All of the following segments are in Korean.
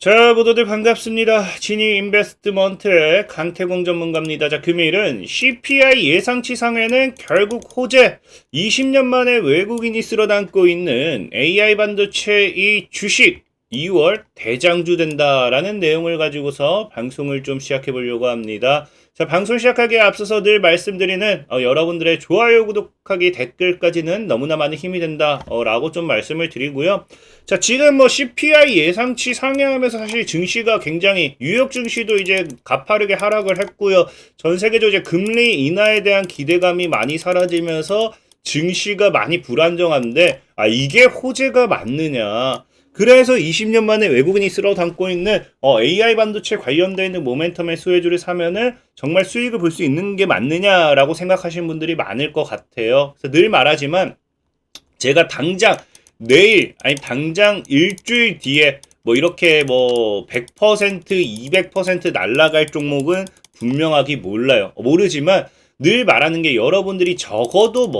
자, 모두들 반갑습니다. 지니 인베스트먼트의 강태공 전문가입니다. 자, 금일은 CPI 예상치 상회는 결국 호재, 20년 만에 외국인이 쓸어 담고 있는 AI 반도체 이 주식 2월 대장주 된다라는 내용을 가지고서 방송을 좀 시작해 보려고 합니다. 자, 방송 시작하기에 앞서서 늘 말씀드리는 여러분들의 좋아요, 구독하기, 댓글까지는 너무나 많은 힘이 된다 라고 좀 말씀을 드리고요. 자, 지금 뭐 CPI 예상치 상회하면서 사실 증시가 굉장히 뉴욕 증시도 이제 가파르게 하락을 했고요. 전 세계적으로 이제 금리 인하에 대한 기대감이 많이 사라지면서 증시가 많이 불안정한데 이게 호재가 맞느냐? 그래서 20년 만에 외국인이 쓸어 담고 있는 AI 반도체 관련되어 있는 모멘텀의 수혜주를 사면은 정말 수익을 볼 수 있는 게 맞느냐라고 생각하시는 분들이 많을 것 같아요. 그래서 늘 말하지만 제가 당장 내일 아니 당장 일주일 뒤에 뭐 이렇게 뭐 100% 200% 날아갈 종목은 분명하게 모르지만 늘 말하는 게 여러분들이 적어도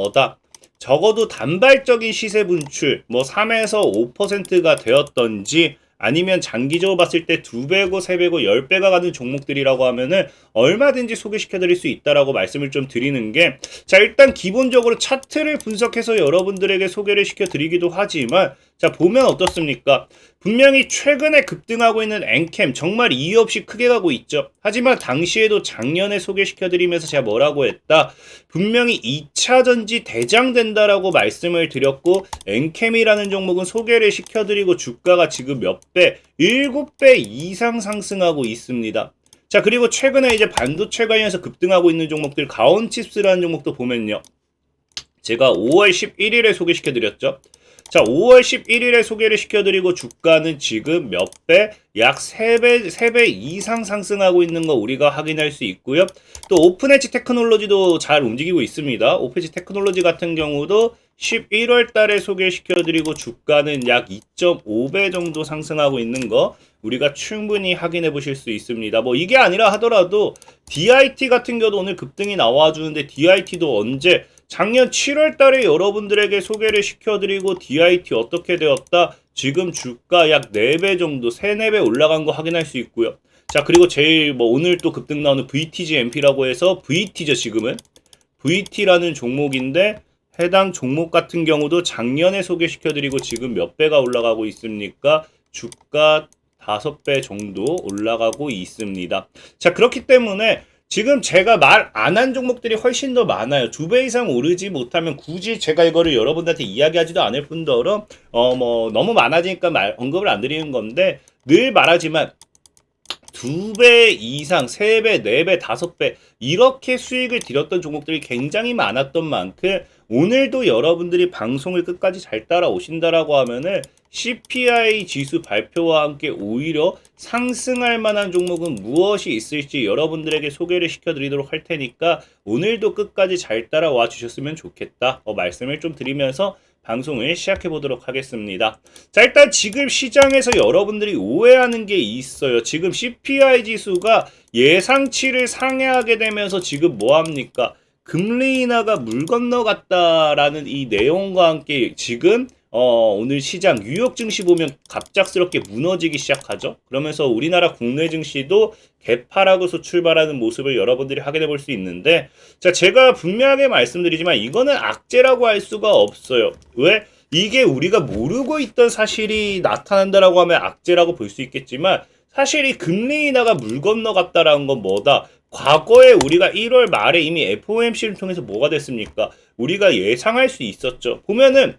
적어도 단발적인 시세 분출 뭐 3에서 5%가 되었던지 아니면 장기적으로 봤을 때 2배고 3배고 10배가 가는 종목들이라고 하면은 얼마든지 소개시켜 드릴 수 있다라고 말씀을 좀 드리는 게, 자, 일단 기본적으로 차트를 분석해서 여러분들에게 소개를 시켜 드리기도 하지만, 자, 보면 어떻습니까? 분명히 최근에 급등하고 있는 엔캠 정말 이유 없이 크게 가고 있죠. 하지만 당시에도 작년에 소개시켜드리면서 제가 뭐라고 했다? 분명히 2차 전지 대장된다라고 말씀을 드렸고, 엔캠이라는 종목은 소개를 시켜드리고 주가가 지금 몇 배? 7배 이상 상승하고 있습니다. 자, 그리고 최근에 이제 반도체 관련해서 급등하고 있는 종목들, 가온칩스라는 종목도 보면요, 제가 5월 11일에 소개시켜드렸죠. 자, 5월 11일에 소개를 시켜드리고 주가는 지금 몇 배? 약 3배 이상 상승하고 있는 거 우리가 확인할 수 있고요. 또 오픈엣지 테크놀로지도 잘 움직이고 있습니다. 오픈엣지 테크놀로지 같은 경우도 11월 달에 소개시켜드리고 주가는 약 2.5배 정도 상승하고 있는 거 우리가 충분히 확인해 보실 수 있습니다. 뭐 이게 아니라 하더라도 DIT 같은 경우도 오늘 급등이 나와주는데, DIT도 언제? 작년 7월 달에 여러분들에게 소개를 시켜드리고 DIT 어떻게 되었다? 지금 주가 약 4배 정도, 3, 4배 올라간 거 확인할 수 있고요. 자, 그리고 제일 뭐 오늘 또 급등 나오는 VTGMP라고 해서 VT죠, 지금은. VT라는 종목인데 해당 종목 같은 경우도 작년에 소개시켜드리고 지금 몇 배가 올라가고 있습니까? 주가 5배 정도 올라가고 있습니다. 자, 그렇기 때문에 지금 제가 말 안 한 종목들이 훨씬 더 많아요. 2배 이상 오르지 못하면 굳이 제가 이거를 여러분들한테 이야기하지도 않을 뿐더러 뭐 너무 많아지니까 언급을 안 드리는 건데, 늘 말하지만 2배 이상, 3배, 4배, 5배 이렇게 수익을 드렸던 종목들이 굉장히 많았던 만큼 오늘도 여러분들이 방송을 끝까지 잘 따라오신다라고 하면은 CPI 지수 발표와 함께 오히려 상승할 만한 종목은 무엇이 있을지 여러분들에게 소개를 시켜드리도록 할 테니까 오늘도 끝까지 잘 따라와 주셨으면 좋겠다 말씀을 좀 드리면서 방송을 시작해 보도록 하겠습니다. 자, 일단 지금 시장에서 여러분들이 오해하는 게 있어요. 지금 CPI 지수가 예상치를 상회하게 되면서 지금 뭐합니까? 금리 인하가 물 건너갔다라는 이 내용과 함께 지금 오늘 시장 뉴욕 증시 보면 갑작스럽게 무너지기 시작하죠. 그러면서 우리나라 국내 증시도 개파락으로 출발하는 모습을 여러분들이 확인해 볼 수 있는데, 자, 제가 분명하게 말씀드리지만 이거는 악재라고 할 수가 없어요. 왜? 이게 우리가 모르고 있던 사실이 나타난다라고 하면 악재라고 볼 수 있겠지만, 사실 이 금리 인하가 물 건너갔다라는 건 뭐다? 과거에 우리가 1월 말에 이미 FOMC를 통해서 뭐가 됐습니까? 우리가 예상할 수 있었죠. 보면은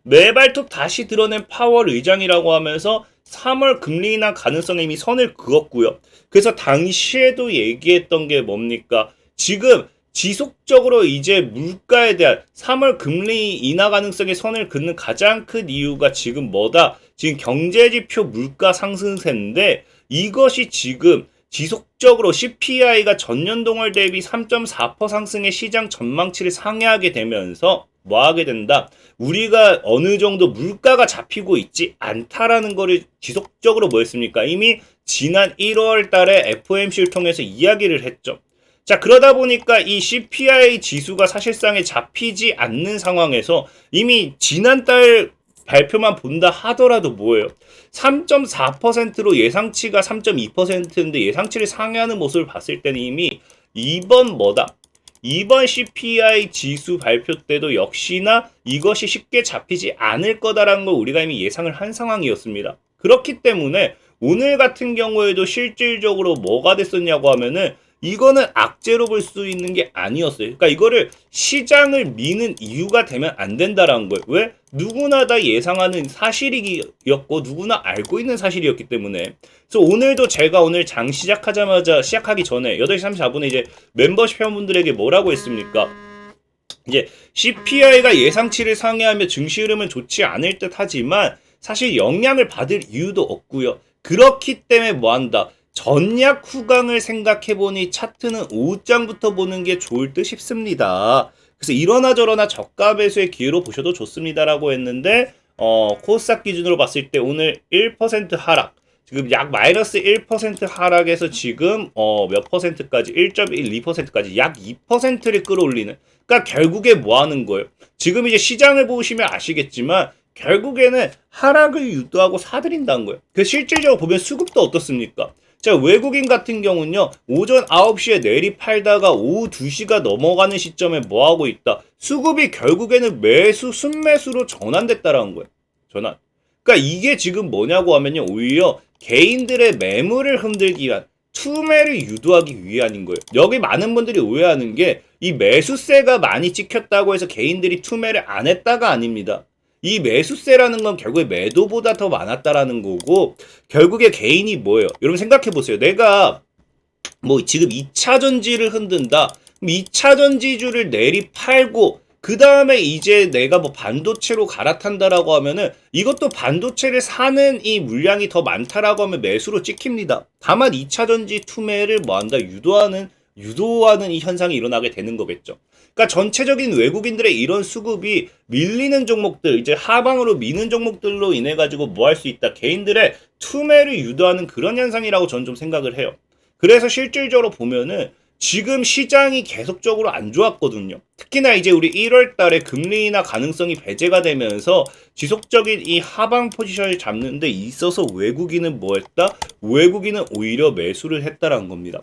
매발톱 다시 드러낸 파월 의장이라고 하면서 3월 금리 인하 가능성에 이미 선을 그었고요. 그래서 당시에도 얘기했던 게 뭡니까? 지금 지속적으로 이제 물가에 대한 3월 금리 인하 가능성에 선을 긋는 가장 큰 이유가 지금 뭐다? 지금 경제지표 물가 상승세인데, 이것이 지금 지속적으로 CPI가 전년 동월 대비 3.4% 상승의 시장 전망치를 상회하게 되면서 뭐 하게 된다? 우리가 어느 정도 물가가 잡히고 있지 않다라는 거를 지속적으로 뭐 했습니까? 이미 지난 1월 달에 FOMC를 통해서 이야기를 했죠. 자, 그러다 보니까 이 CPI 지수가 사실상에 잡히지 않는 상황에서 이미 지난달 발표만 본다 하더라도 뭐예요? 3.4%로 예상치가 3.2%인데 예상치를 상회하는 모습을 봤을 때는 이미 이번 이번 CPI 지수 발표 때도 역시나 이것이 쉽게 잡히지 않을 거다라는 걸 우리가 이미 예상을 한 상황이었습니다. 그렇기 때문에 오늘 같은 경우에도 실질적으로 뭐가 됐었냐고 하면은 이거는 악재로 볼 수 있는 게 아니었어요. 그러니까 이거를 시장을 미는 이유가 되면 안 된다라는 거예요. 왜? 누구나 다 예상하는 사실이었고 누구나 알고 있는 사실이었기 때문에. 그래서 오늘도 제가 오늘 장 시작하기 전에 8시 34분에 이제 멤버십 회원분들에게 뭐라고 했습니까? 이제 CPI가 예상치를 상회하며 증시 흐름은 좋지 않을 듯 하지만 사실 영향을 받을 이유도 없고요. 그렇기 때문에 뭐한다? 전략 후강을 생각해보니 차트는 오후장부터 보는 게 좋을 듯 싶습니다. 그래서 이러나 저러나 저가 매수의 기회로 보셔도 좋습니다라고 했는데 코스닥 기준으로 봤을 때 오늘 1% 하락, 지금 약 마이너스 1% 하락에서 지금 몇 퍼센트까지 1.12%까지 약 2%를 끌어올리는. 그러니까 결국에 뭐 하는 거예요? 지금 이제 시장을 보시면 아시겠지만 결국에는 하락을 유도하고 사들인다는 거예요. 그 실질적으로 보면 수급도 어떻습니까? 자, 외국인 같은 경우는요, 오전 9시에 내리 팔다가 오후 2시가 넘어가는 시점에 뭐 하고 있다? 수급이 결국에는 매수, 순매수로 전환됐다라는 거예요. 전환. 그러니까 이게 지금 뭐냐고 하면요, 오히려 개인들의 매물을 흔들기 위한 투매를 유도하기 위한인 거예요. 여기 많은 분들이 오해하는 게 이 매수세가 많이 찍혔다고 해서 개인들이 투매를 안 했다가 아닙니다. 이 매수세라는 건 결국에 매도보다 더 많았다라는 거고, 결국에 개인이 뭐예요? 여러분 생각해 보세요. 내가 뭐 지금 2차 전지를 흔든다. 2차 전지주를 내리 팔고 그 다음에 이제 내가 뭐 반도체로 갈아탄다라고 하면은 이것도 반도체를 사는 이 물량이 더 많다라고 하면 매수로 찍힙니다. 다만 2차 전지 투매를 뭐한다? 유도하는 이 현상이 일어나게 되는 거겠죠. 그러니까 전체적인 외국인들의 이런 수급이 밀리는 종목들, 이제 하방으로 미는 종목들로 인해 가지고 뭐 할 수 있다? 개인들의 투매를 유도하는 그런 현상이라고 저는 좀 생각을 해요. 그래서 실질적으로 보면은 지금 시장이 계속적으로 안 좋았거든요. 특히나 이제 우리 1월 달에 금리 인하 가능성이 배제가 되면서 지속적인 이 하방 포지션을 잡는 데 있어서 외국인은 뭐 했다? 외국인은 오히려 매수를 했다라는 겁니다.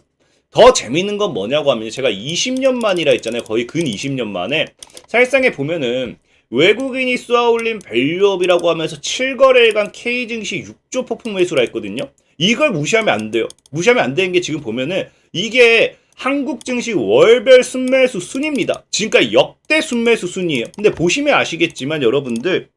더 재밌는 건 뭐냐고 하면 제가 20년 만이라 했잖아요. 거의 근 20년 만에. 사실상에 보면은 외국인이 쏘아올린 밸류업이라고 하면서 7거래일간 K증시 6조 폭풍 매수라 했거든요. 이걸 무시하면 안 돼요. 무시하면 안 되는 게 지금 보면은 이게 한국 증시 월별 순매수 순입니다. 지금까지 역대 순매수 순이에요. 근데 보시면 아시겠지만 여러분들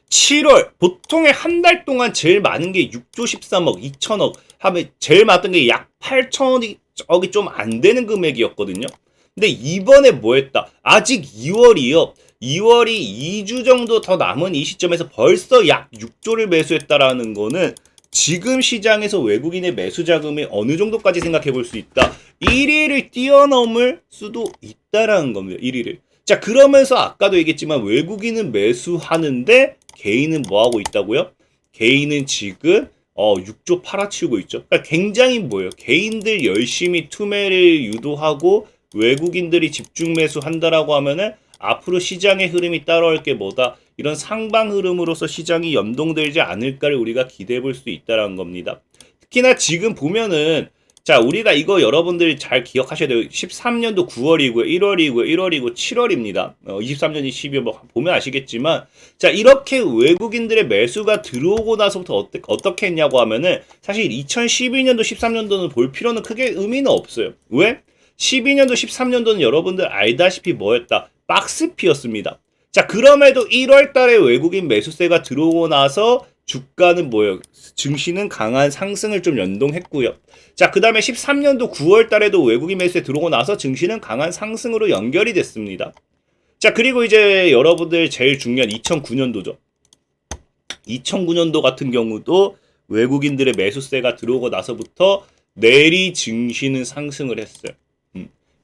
7월 보통의 한 달 동안 제일 많은 게 6조 13억 2천억 하면 제일 많았던 게 약 8천억이 좀 안 되는 금액이었거든요. 근데 이번에 뭐 했다? 아직 2월이요. 2월이 2주 정도 더 남은 이 시점에서 벌써 약 6조를 매수했다라는 거는 지금 시장에서 외국인의 매수 자금이 어느 정도까지 생각해 볼 수 있다? 1위를 뛰어넘을 수도 있다라는 겁니다. 1위를. 자, 그러면서 아까도 얘기했지만 외국인은 매수하는데 개인은 뭐 하고 있다고요? 개인은 지금 6조 팔아치우고 있죠. 그러니까 굉장히 뭐예요? 개인들 열심히 투매를 유도하고 외국인들이 집중 매수한다라고 하면은 앞으로 시장의 흐름이 따라올 게 뭐다? 이런 상방 흐름으로서 시장이 연동되지 않을까를 우리가 기대해 볼 수 있다는 겁니다. 특히나 지금 보면은 자, 우리가 이거 여러분들이 잘 기억하셔야 돼요. 13년도 9월이고요, 1월이고요, 1월이고 7월입니다. 23년이 12월 뭐 보면 아시겠지만 자, 이렇게 외국인들의 매수가 들어오고 나서부터 어떻게 했냐고 하면은 사실 2012년도, 13년도는 볼 필요는 크게 의미는 없어요. 왜? 12년도, 13년도는 여러분들 알다시피 뭐였다? 박스피였습니다. 자, 그럼에도 1월 달에 외국인 매수세가 들어오고 나서 주가는 뭐예요? 증시는 강한 상승을 좀 연동했고요. 자, 그 다음에 13년도 9월 달에도 외국인 매수세 들어오고 나서 증시는 강한 상승으로 연결이 됐습니다. 자, 그리고 이제 여러분들 제일 중요한 2009년도죠. 2009년도 같은 경우도 외국인들의 매수세가 들어오고 나서부터 내리 증시는 상승을 했어요.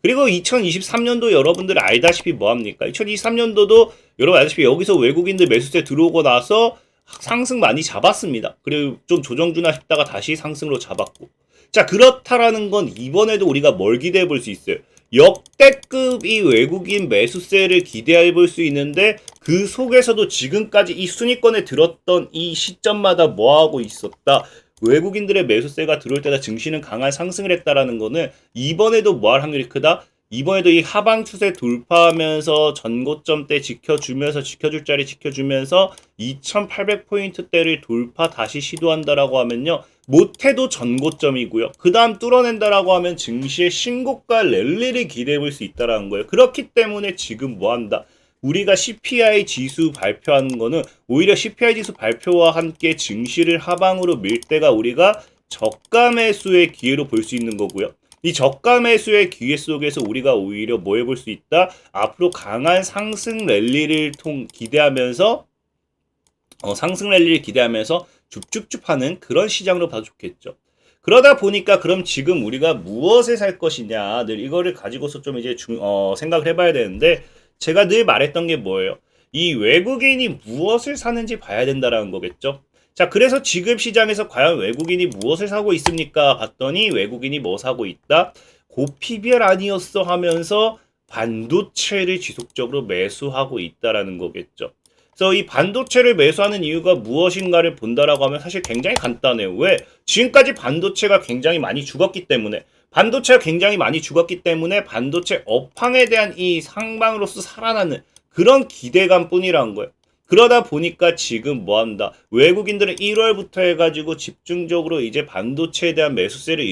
그리고 2023년도 여러분들 알다시피 뭐합니까? 2023년도도 여러분 알다시피 여기서 외국인들 매수세 들어오고 나서 상승 많이 잡았습니다. 그리고 좀 조정주나 싶다가 다시 상승으로 잡았고. 자, 그렇다라는 건 이번에도 우리가 뭘 기대해 볼 수 있어요? 역대급 이 외국인 매수세를 기대해 볼 수 있는데 그 속에서도 지금까지 이 순위권에 들었던 이 시점마다 뭐 하고 있었다. 외국인들의 매수세가 들어올 때다 증시는 강한 상승을 했다라는 거는 이번에도 뭐 할 확률이 크다? 이번에도 이 하방 추세 돌파하면서 전고점 때 지켜줄 자리 지켜주면서 2800포인트대를 돌파 다시 시도한다라고 하면요. 못해도 전고점이고요. 그 다음 뚫어낸다라고 하면 증시의 신고가 랠리를 기대해 볼 수 있다라는 거예요. 그렇기 때문에 지금 뭐 한다? 우리가 CPI 지수 발표하는 거는 오히려 CPI 지수 발표와 함께 증시를 하방으로 밀 때가 우리가 저가 매수의 기회로 볼 수 있는 거고요. 이 저가 매수의 기회 속에서 우리가 오히려 뭐 해볼 수 있다? 앞으로 강한 상승 랠리를 기대하면서 상승 랠리를 기대하면서 줍줍줍 하는 그런 시장으로 봐도 좋겠죠. 그러다 보니까 그럼 지금 우리가 무엇을 살 것이냐 늘 이거를 가지고서 좀 이제 생각을 해봐야 되는데 제가 늘 말했던 게 뭐예요? 이 외국인이 무엇을 사는지 봐야 된다라는 거겠죠. 자, 그래서 지금 시장에서 과연 외국인이 무엇을 사고 있습니까? 봤더니 외국인이 뭐 사고 있다? 고PBR 아니었어 하면서 반도체를 지속적으로 매수하고 있다라는 거겠죠. 그래서 이 반도체를 매수하는 이유가 무엇인가를 본다라고 하면 사실 굉장히 간단해요. 왜? 지금까지 반도체가 굉장히 많이 죽었기 때문에 반도체 업황에 대한 이 상방으로서 살아나는 그런 기대감 뿐이라는 거예요. 그러다 보니까 지금 뭐 한다? 외국인들은 1월부터 해가지고 집중적으로 이제 반도체에 대한 매수세를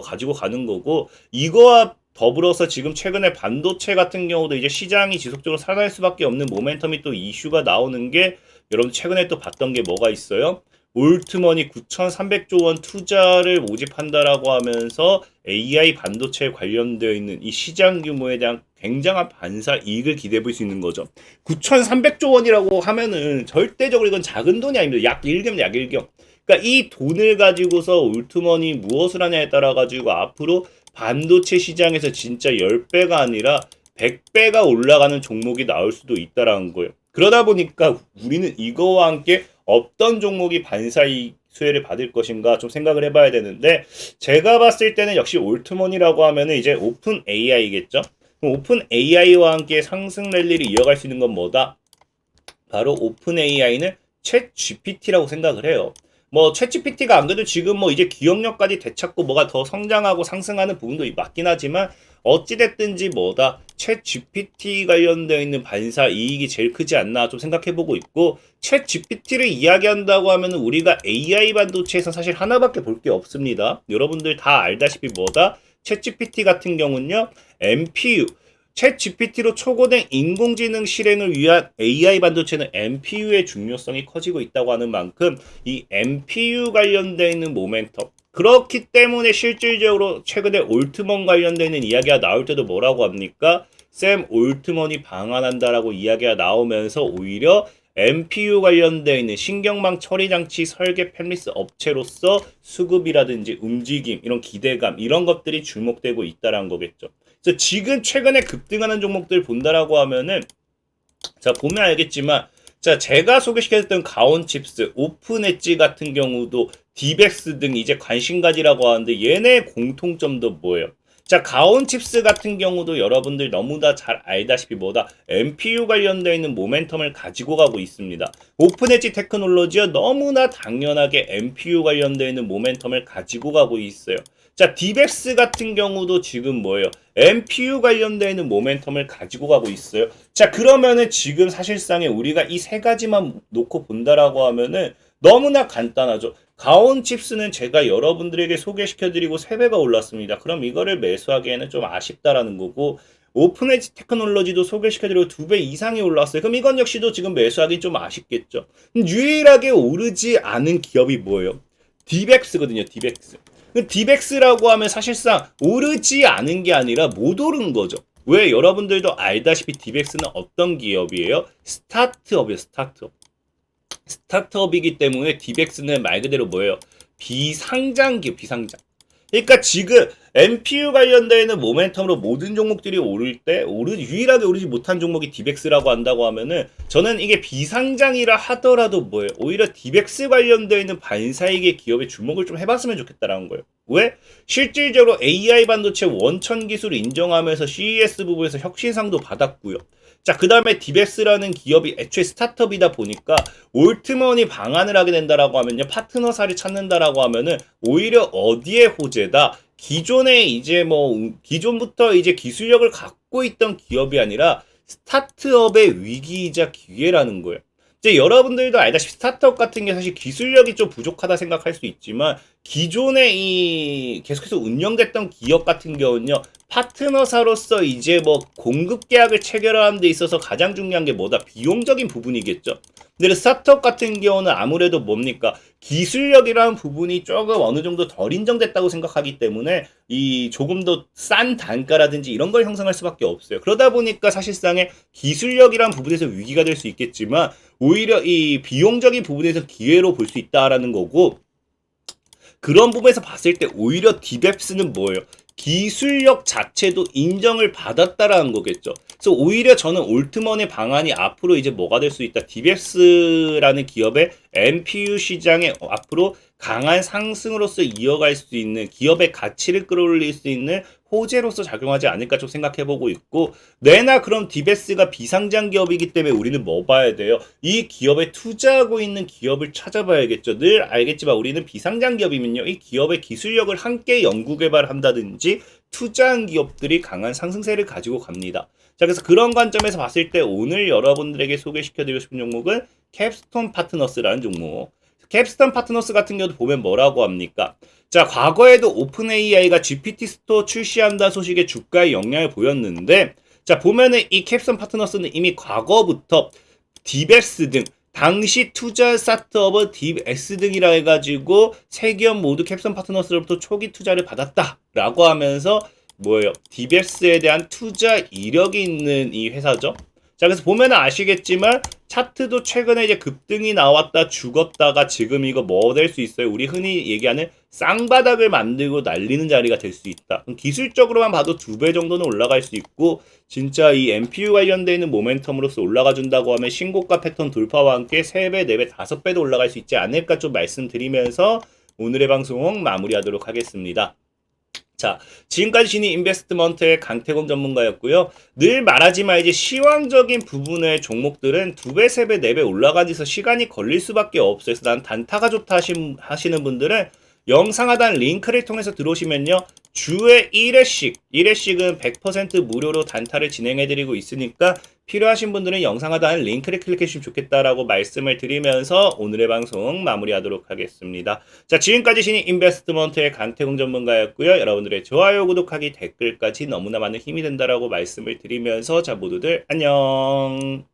가지고 가는 거고, 이거와 더불어서 지금 최근에 반도체 같은 경우도 이제 시장이 지속적으로 살아날 수밖에 없는 모멘텀이 또 이슈가 나오는 게, 여러분 최근에 또 봤던 게 뭐가 있어요? 올트머니 9,300조 원 투자를 모집한다라고 하면서 AI 반도체에 관련되어 있는 이 시장 규모에 대한 굉장한 반사 이익을 기대해 볼 수 있는 거죠. 9,300조 원이라고 하면은 절대적으로 이건 작은 돈이 아닙니다. 약 1겸 약 1겸. 그러니까 이 돈을 가지고서 올트머니 무엇을 하냐에 따라 가지고 앞으로 반도체 시장에서 진짜 10배가 아니라 100배가 올라가는 종목이 나올 수도 있다라는 거예요. 그러다 보니까 우리는 이거와 함께 어떤 종목이 반사이익 수혜를 받을 것인가 좀 생각을 해봐야 되는데, 제가 봤을 때는 역시 올트머니라고 하면은 이제 오픈 AI겠죠. 오픈 AI와 함께 상승 랠리를 이어갈 수 있는 건 뭐다? 바로 오픈 AI는 챗 GPT라고 생각을 해요. 챗 GPT가 안 그래도 지금 이제 기억력까지 되찾고 뭐가 더 성장하고 상승하는 부분도 맞긴 하지만, 어찌됐든지 챗 GPT 관련되어 있는 반사 이익이 제일 크지 않나 좀 생각해보고 있고, 챗 GPT를 이야기한다고 하면 우리가 AI 반도체에서 사실 하나밖에 볼 게 없습니다. 여러분들 다 알다시피 챗 GPT 같은 경우는요, NPU, 챗 GPT로 초고된 인공지능 실행을 위한 AI 반도체는 NPU의 중요성이 커지고 있다고 하는 만큼 이 NPU 관련되어 있는 모멘텀, 그렇기 때문에 실질적으로 최근에 올트먼 관련되는 이야기가 나올 때도 뭐라고 합니까? 샘 올트먼이 방한한다라고 이야기가 나오면서 오히려 NPU 관련되어 있는 신경망 처리 장치 설계 팹리스 업체로서 수급이라든지 움직임, 이런 기대감, 이런 것들이 주목되고 있다라는 거겠죠. 그래서 지금 최근에 급등하는 종목들 본다라고 하면은, 자, 보면 알겠지만, 자, 제가 소개시켰던 가온칩스, 오픈엣지 같은 경우도 디벡스 등 이제 관심 가지라고 하는데, 얘네 공통점도 뭐예요? 자, 가온칩스 같은 경우도 여러분들 너무나 잘 알다시피 NPU 관련되어 있는 모멘텀을 가지고 가고 있습니다. 오픈엣지 테크놀로지가 너무나 당연하게 NPU 관련되어 있는 모멘텀을 가지고 가고 있어요. 자, 디벡스 같은 경우도 지금 NPU 관련되어 있는 모멘텀을 가지고 가고 있어요. 자, 그러면은 지금 사실상에 우리가 이 세 가지만 놓고 본다라고 하면은 너무나 간단하죠. 가온칩스는 제가 여러분들에게 소개시켜드리고 3배가 올랐습니다. 그럼 이거를 매수하기에는 좀 아쉽다라는 거고, 오픈엣지 테크놀로지도 소개시켜드리고 2배 이상이 올랐어요. 그럼 이건 역시도 지금 매수하기 좀 아쉽겠죠. 유일하게 오르지 않은 기업이 뭐예요? 디벡스거든요. 디벡스. 디벡스라고 하면 사실상 오르지 않은 게 아니라 못 오른 거죠. 왜? 여러분들도 알다시피 디벡스는 어떤 기업이에요? 스타트업이에요. 스타트업. 스타트업이기 때문에 디벡스는 말 그대로 뭐예요? 비상장 기업, 비상장. 그러니까 지금 NPU 관련되는 모멘텀으로 모든 종목들이 오를 때 유일하게 오르지 못한 종목이 디백스라고 한다고 하면은 저는 이게 비상장이라 하더라도 뭐예요? 오히려 디백스 관련되어 있는 반사이익의 기업에 주목을 좀 해봤으면 좋겠다라는 거예요. 왜? 실질적으로 AI 반도체 원천 기술을 인정하면서 CES 부분에서 혁신상도 받았고요. 자, 그 다음에 디백스라는 기업이 애초에 스타트업이다 보니까 올트먼이 방안을 하게 된다라고 하면요. 파트너사를 찾는다라고 하면은 오히려 어디에 호재다? 기존에 이제 기존부터 이제 기술력을 갖고 있던 기업이 아니라 스타트업의 위기이자 기회라는 거예요. 이제 여러분들도 알다시피 스타트업 같은 게 사실 기술력이 좀 부족하다 생각할 수 있지만 기존에 이 계속해서 운영됐던 기업 같은 경우는요. 파트너사로서 이제 공급 계약을 체결하는 데 있어서 가장 중요한 게 뭐다? 비용적인 부분이겠죠. 근데 스타트업 같은 경우는 아무래도 뭡니까? 기술력이라는 부분이 조금 어느 정도 덜 인정됐다고 생각하기 때문에 이 조금 더 싼 단가라든지 이런 걸 형성할 수밖에 없어요. 그러다 보니까 사실상의 기술력이라는 부분에서 위기가 될 수 있겠지만 오히려 이 비용적인 부분에서 기회로 볼 수 있다라는 거고 그런 부분에서 봤을 때 오히려 디벡스는 뭐예요? 기술력 자체도 인정을 받았다라는 거겠죠. 그래서 오히려 저는 올트먼의 방안이 앞으로 이제 뭐가 될 수 있다. 디벡스라는 기업의 NPU 시장에 앞으로 강한 상승으로서 이어갈 수 있는 기업의 가치를 끌어올릴 수 있는 호재로서 작용하지 않을까 좀 생각해보고 있고 내나 그럼 디베스가 비상장 기업이기 때문에 우리는 뭐 봐야 돼요? 이 기업에 투자하고 있는 기업을 찾아봐야겠죠. 늘 알겠지만 우리는 비상장 기업이면요. 이 기업의 기술력을 함께 연구개발한다든지 투자한 기업들이 강한 상승세를 가지고 갑니다. 자, 그래서 그런 관점에서 봤을 때 오늘 여러분들에게 소개시켜드리고 싶은 종목은 캡스톤 파트너스라는 종목. 캡스톤 파트너스 같은 경우도 보면 뭐라고 합니까? 자, 과거에도 오픈 AI가 GPT 스토어 출시한다 소식에 주가에 영향을 보였는데, 자, 보면은 이 캡스톤 파트너스는 이미 과거부터 디벡스 등 당시 투자 스타트업은 디벡스 등이라 해가지고 세 기업 모두 캡스톤 파트너스로부터 초기 투자를 받았다라고 하면서 뭐예요? 디벡스에 대한 투자 이력이 있는 이 회사죠. 자, 그래서 보면 아시겠지만 차트도 최근에 이제 급등이 나왔다 죽었다가 지금 이거 뭐 될 수 있어요? 우리 흔히 얘기하는 쌍바닥을 만들고 날리는 자리가 될 수 있다. 기술적으로만 봐도 2배 정도는 올라갈 수 있고 진짜 이 NPU 관련되어 있는 모멘텀으로서 올라가 준다고 하면 신고가 패턴 돌파와 함께 3배, 4배, 5배도 올라갈 수 있지 않을까 좀 말씀드리면서 오늘의 방송 마무리하도록 하겠습니다. 자, 지금까지 진이 인베스트먼트의 강태공 전문가였고요. 늘 말하지만 이제 시황적인 부분의 종목들은 2배, 3배, 4배 올라가면서 시간이 걸릴 수밖에 없어요. 그래서 난 단타가 좋다 하시는 분들은 영상 하단 링크를 통해서 들어오시면요. 주에 1회씩은 100% 무료로 단타를 진행해드리고 있으니까 필요하신 분들은 영상 하단 링크를 클릭해주시면 좋겠다라고 말씀을 드리면서 오늘의 방송 마무리하도록 하겠습니다. 자, 지금까지 신인 인베스트먼트의 강태공 전문가였고요. 여러분들의 좋아요, 구독하기, 댓글까지 너무나 많은 힘이 된다라고 말씀을 드리면서 자, 모두들 안녕.